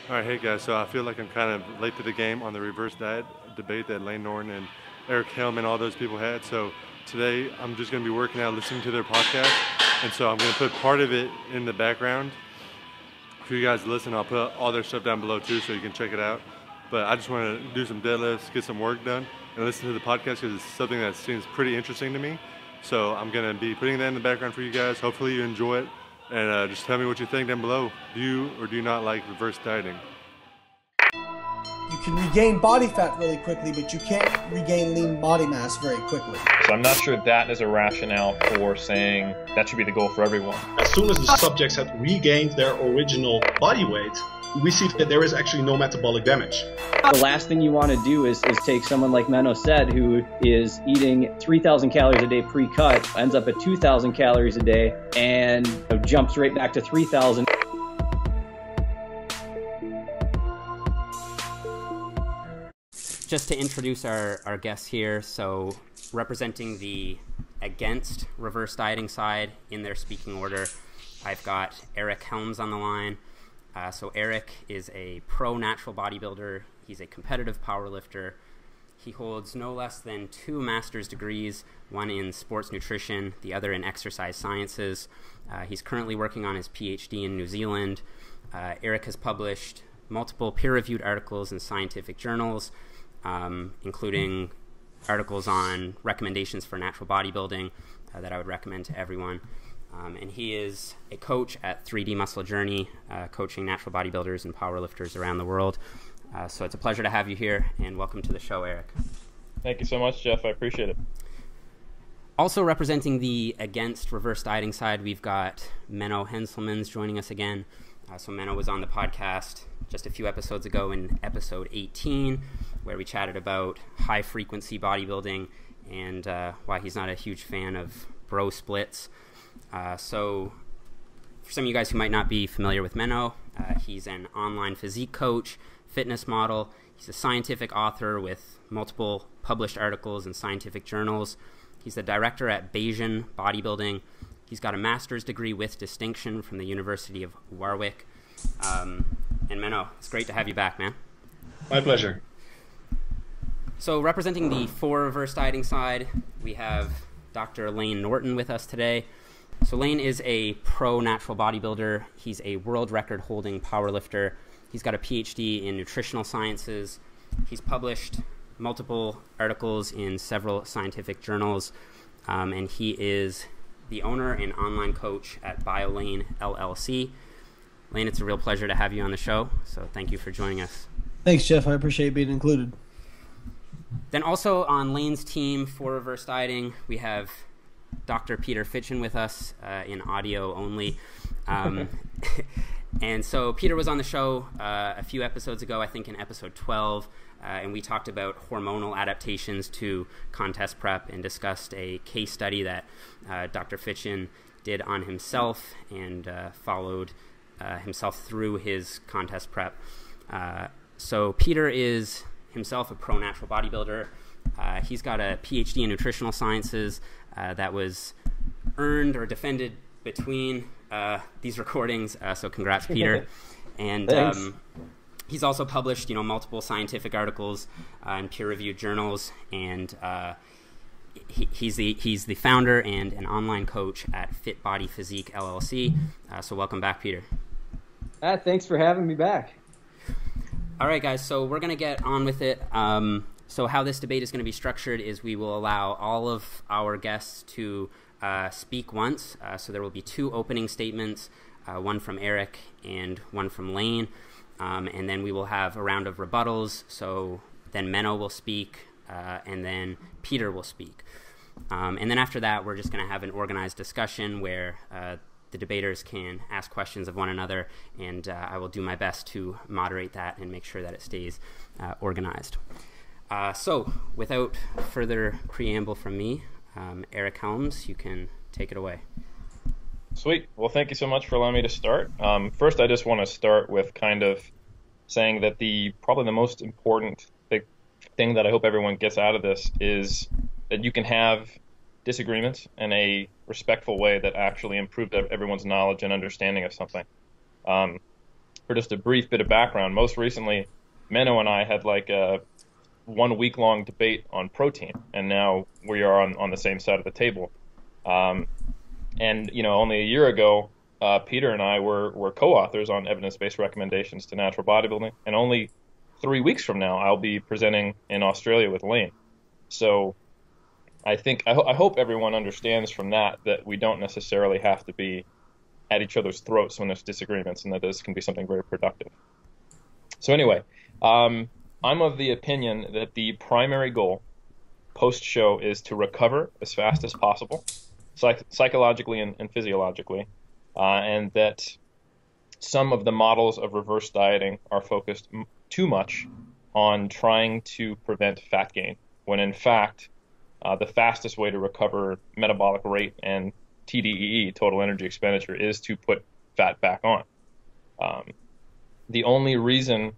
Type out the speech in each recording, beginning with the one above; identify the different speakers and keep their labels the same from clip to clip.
Speaker 1: All right, hey guys. So I feel like I'm kind of late to the game on the reverse diet debate that Lane Norton and Eric Helm and all those people had. So today I'm just going to be working out, listening to their podcast, and so I'm going to put part of it in the background for you guys to listen. I'll put all their stuff down below too, so you can check it out. But I just want to do some deadlifts, get some work done, and listen to the podcast because it's something that seems pretty interesting to me. So I'm going to be putting that in the background for you guys. Hopefully you enjoy it. And just tell me what you think down below. Do you or do you not like reverse dieting?
Speaker 2: You can regain body fat really quickly, but you can't regain lean body mass very quickly.
Speaker 3: So I'm not sure that is a rationale for saying that should be the goal for everyone.
Speaker 4: As soon as the subjects have regained their original body weight, we see that there is actually no metabolic damage.
Speaker 5: The last thing you want to do is take someone like Menno said, who is eating 3,000 calories a day pre-cut, ends up at 2,000 calories a day, and jumps right back to 3,000.
Speaker 6: Just to introduce our guests here, so representing the against reverse dieting side in their speaking order, I've got Eric Helms on the line. So Eric is a pro natural bodybuilder. He's a competitive powerlifter. He holds no less than 2 master's degrees, one in sports nutrition, the other in exercise sciences. He's currently working on his PhD in New Zealand. Eric has published multiple peer-reviewed articles in scientific journals, including articles on recommendations for natural bodybuilding that I would recommend to everyone. And he is a coach at 3D Muscle Journey, coaching natural bodybuilders and powerlifters around the world. So it's a pleasure to have you here, and welcome to the show, Eric.
Speaker 3: Thank you so much, Jeff. I appreciate it.
Speaker 6: Also representing the against reverse dieting side, we've got Menno Henselmans joining us again. So Menno was on the podcast just a few episodes ago in episode 18, where we chatted about high-frequency bodybuilding and why he's not a huge fan of bro splits. So for some of you guys who might not be familiar with Menno, he's an online physique coach, fitness model. He's a scientific author with multiple published articles in scientific journals. He's the director at Bayesian Bodybuilding. He's got a master's degree with distinction from the University of Warwick. And Menno, it's great to have you back, man.
Speaker 4: My pleasure.
Speaker 6: So representing the for reverse dieting side, we have Dr. Lane Norton with us today. So Lane is a pro natural bodybuilder. He's a world record holding powerlifter. He's got a PhD in nutritional sciences. He's published multiple articles in several scientific journals. And he is the owner and online coach at BioLane LLC. Lane, it's a real pleasure to have you on the show. So thank you for joining us.
Speaker 2: Thanks, Jeff. I appreciate being included.
Speaker 6: Then also on Lane's team for reverse dieting, we have Dr. Peter Fitchen with us in audio only. And so Peter was on the show a few episodes ago, I think in episode 12, and we talked about hormonal adaptations to contest prep and discussed a case study that Dr. Fitchen did on himself and followed himself through his contest prep. So Peter is himself a pro natural bodybuilder. He's got a PhD in nutritional sciences that was earned or defended between these recordings. So congrats, Peter. And he's also published, multiple scientific articles in peer-reviewed journals. And he's the founder and an online coach at Fit Body Physique LLC. So welcome back, Peter.
Speaker 5: Thanks for having me back.
Speaker 6: All right, guys, so we're going to get on with it. So how this debate is going to be structured is we will allow all of our guests to speak once. So there will be 2 opening statements, one from Eric and one from Lane. And then we will have a round of rebuttals. So then Menno will speak, and then Peter will speak. And then after that, we're just going to have an organized discussion where the debaters can ask questions of one another, and I will do my best to moderate that and make sure that it stays organized. So without further preamble from me, Eric Helms, you can take it away.
Speaker 3: Sweet. Well, thank you so much for allowing me to start. First, I just want to start with kind of saying that probably the most important big thing that I hope everyone gets out of this is that you can have disagreements in a respectful way that actually improve everyone's knowledge and understanding of something. for just a brief bit of background, most recently, Menno and I had like a 1 week long debate on protein, and now we are on the same side of the table. And only a year ago, Peter and I were co-authors on evidence-based recommendations to natural bodybuilding, and only 3 weeks from now, I'll be presenting in Australia with Lane. So I hope everyone understands from that we don't necessarily have to be at each other's throats when there's disagreements, and that this can be something very productive. So anyway, I'm of the opinion that the primary goal post-show is to recover as fast as possible, psychologically and physiologically, and that some of the models of reverse dieting are focused too much on trying to prevent fat gain, when in fact the fastest way to recover metabolic rate and TDEE, total energy expenditure, is to put fat back on. The only reason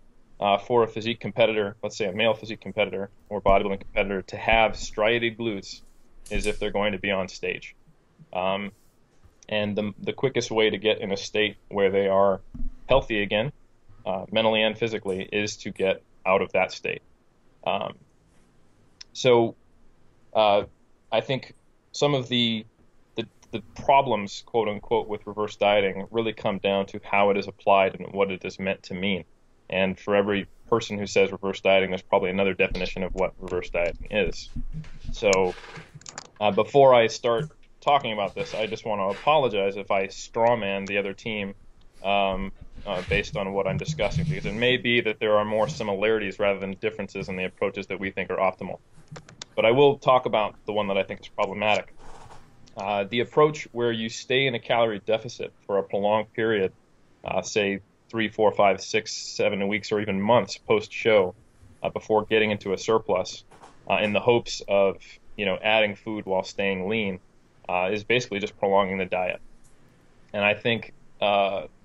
Speaker 3: for a physique competitor, let's say a male physique competitor or bodybuilding competitor, to have striated glutes is if they're going to be on stage. And the quickest way to get in a state where they are healthy again, mentally and physically, is to get out of that state. So I think some of the problems, quote unquote, with reverse dieting really come down to how it is applied and what it is meant to mean. And for every person who says reverse dieting, there's probably another definition of what reverse dieting is. So before I start talking about this, I just want to apologize if I strawman the other team based on what I'm discussing, because it may be that there are more similarities rather than differences in the approaches that we think are optimal. But I will talk about the one that I think is problematic. The approach where you stay in a calorie deficit for a prolonged period, say 3, 4, 5, 6, 7 weeks or even months post-show, before getting into a surplus, in the hopes of adding food while staying lean, is basically just prolonging the diet. And I think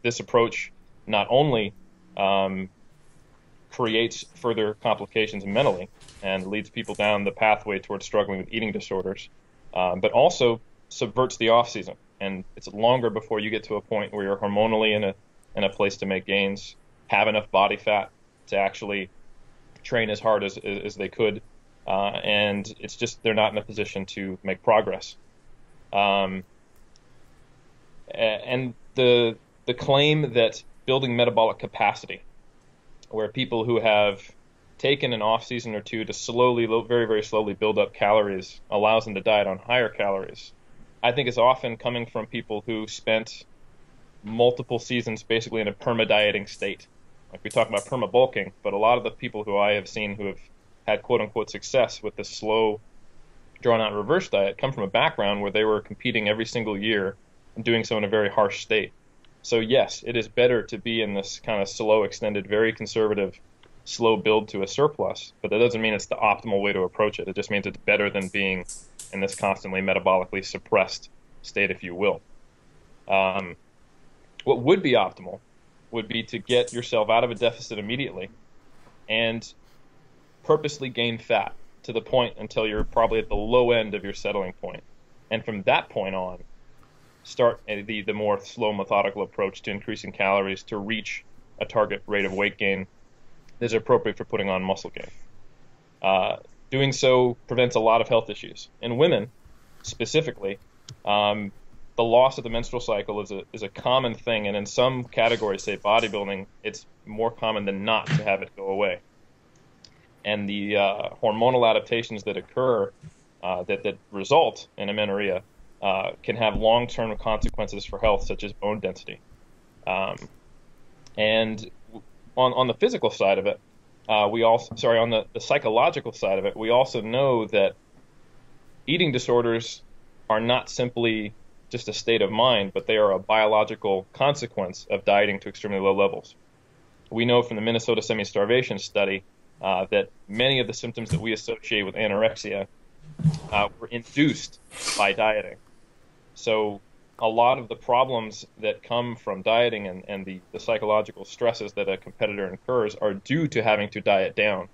Speaker 3: this approach not only creates further complications mentally and leads people down the pathway towards struggling with eating disorders, but also subverts the off season, and it's longer before you get to a point where you're hormonally in a place to make gains, have enough body fat to actually train as hard as they could, and it's just they're not in a position to make progress. And the claim that building metabolic capacity, where people who have taken an off season or two to slowly, very, very slowly build up calories, allows them to diet on higher calories, I think is often coming from people who spent multiple seasons basically in a perma-dieting state. Like we talk about perma-bulking, but a lot of the people who I have seen who have had quote-unquote success with the slow, drawn-out reverse diet come from a background where they were competing every single year and doing so in a very harsh state. So yes, it is better to be in this kind of slow, extended, very conservative, slow build to a surplus, but that doesn't mean it's the optimal way to approach it. It just means it's better than being in this constantly metabolically suppressed state, if you will. What would be optimal would be to get yourself out of a deficit immediately and purposely gain fat to the point until you're probably at the low end of your settling point. And from that point on, start the more slow, methodical approach to increasing calories to reach a target rate of weight gain that is appropriate for putting on muscle gain. Doing so prevents a lot of health issues. In women, specifically, the loss of the menstrual cycle is a common thing, and in some categories, say bodybuilding, it's more common than not to have it go away. And the hormonal adaptations that occur that result in amenorrhea can have long-term consequences for health, such as bone density. And on the physical side of it, on the psychological side of it, we also know that eating disorders are not simply just a state of mind, but they are a biological consequence of dieting to extremely low levels. We know from the Minnesota semi-starvation study that many of the symptoms that we associate with anorexia were induced by dieting. So a lot of the problems that come from dieting and the psychological stresses that a competitor incurs are due to having to diet down.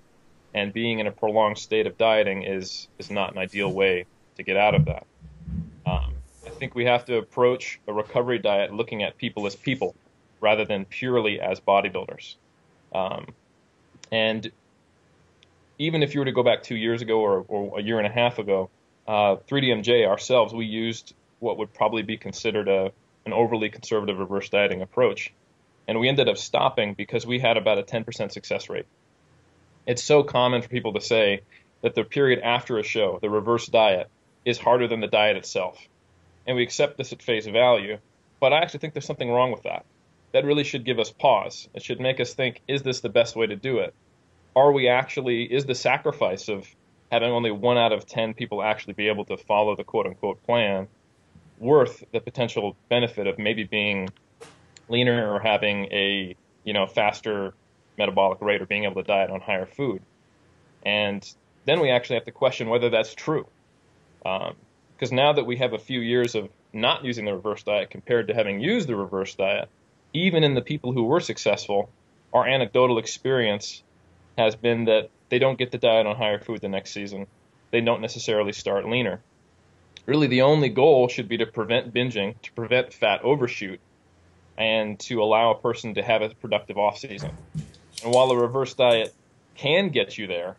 Speaker 3: And being in a prolonged state of dieting is not an ideal way to get out of that. I think we have to approach a recovery diet looking at people as people rather than purely as bodybuilders. And even if you were to go back 2 years ago or a year and a half ago, 3DMJ ourselves, we used what would probably be considered an overly conservative reverse dieting approach. And we ended up stopping because we had about a 10% success rate. It's so common for people to say that the period after a show, the reverse diet, is harder than the diet itself. And we accept this at face value, but I actually think there's something wrong with that. That really should give us pause. It should make us think, is this the best way to do it? Is the sacrifice of having only 1 out of 10 people actually be able to follow the quote-unquote plan worth the potential benefit of maybe being leaner or having a faster metabolic rate or being able to diet on higher food? And then we actually have to question whether that's true. Because now that we have a few years of not using the reverse diet compared to having used the reverse diet, even in the people who were successful, our anecdotal experience has been that they don't get to diet on higher food the next season. They don't necessarily start leaner. Really, the only goal should be to prevent binging, to prevent fat overshoot, and to allow a person to have a productive off-season. And while the reverse diet can get you there,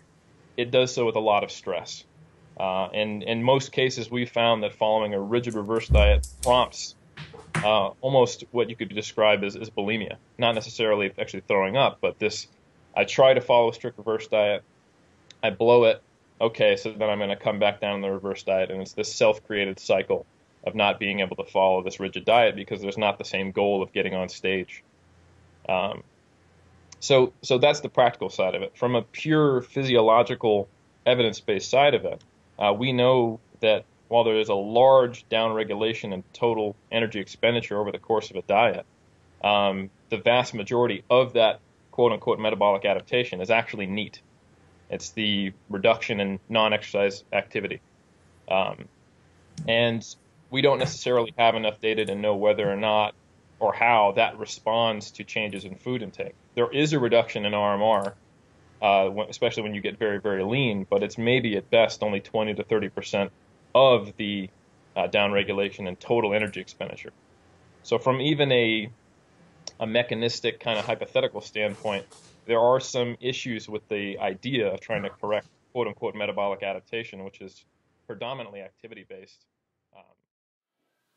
Speaker 3: it does so with a lot of stress. And in most cases, we found that following a rigid reverse diet prompts almost what you could describe as bulimia. Not necessarily actually throwing up, but this, I try to follow a strict reverse diet, I blow it, okay, so then I'm going to come back down the reverse diet, and it's this self-created cycle of not being able to follow this rigid diet because there's not the same goal of getting on stage. So that's the practical side of it. From a pure physiological, evidence-based side of it, we know that while there is a large downregulation in total energy expenditure over the course of a diet, the vast majority of that quote-unquote metabolic adaptation is actually neat. It's the reduction in non-exercise activity. And we don't necessarily have enough data to know whether or not or how that responds to changes in food intake. There is a reduction in RMR, especially when you get very, very lean, but it's maybe at best only 20 to 30% of the downregulation in total energy expenditure. So from even a mechanistic kind of hypothetical standpoint, there are some issues with the idea of trying to correct quote-unquote metabolic adaptation, which is predominantly activity-based.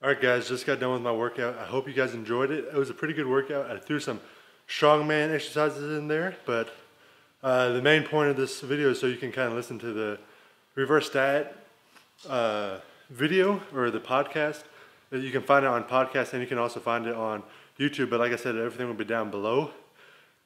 Speaker 1: All right, guys, just got done with my workout. I hope you guys enjoyed it. It was a pretty good workout. I threw some strongman exercises in there, but the main point of this video is so you can kind of listen to the reverse diet video or the podcast. You can find it on podcast, and you can also find it on YouTube, but like I said, everything will be down below.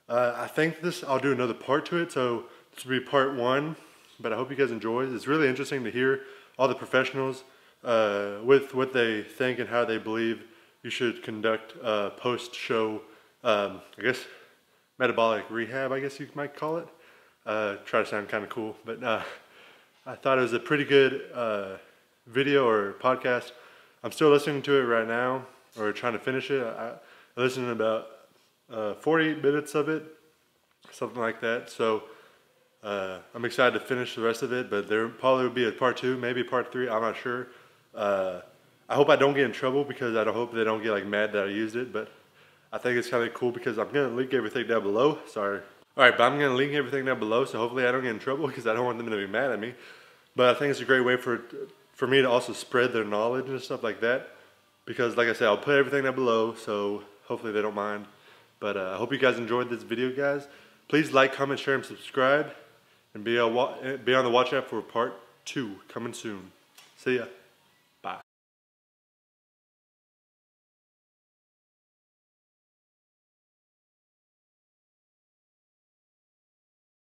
Speaker 1: I think I'll do another part to it, so this will be part 1, but I hope you guys enjoy. It's really interesting to hear all the professionals with what they think and how they believe you should conduct post-show, I guess, metabolic rehab, I guess you might call it. Try to sound kind of cool, but I thought it was a pretty good video or podcast. I'm still listening to it right now, or trying to finish it. I listened to about 48 minutes of it, something like that. So I'm excited to finish the rest of it, but there probably will be a part 2, maybe part 3, I'm not sure. I hope I don't get in trouble because I hope they don't get like mad that I used it, but I think it's kind of cool because I'm going to link everything down below. Sorry. Alright, but I'm going to link everything down below, so hopefully I don't get in trouble because I don't want them to be mad at me. But I think it's a great way for me to also spread their knowledge and stuff like that. Because like I said, I'll put everything down below, so hopefully they don't mind. But I hope you guys enjoyed this video, guys. Please like, comment, share, and subscribe. And be on the watch out for part 2 coming soon. See ya.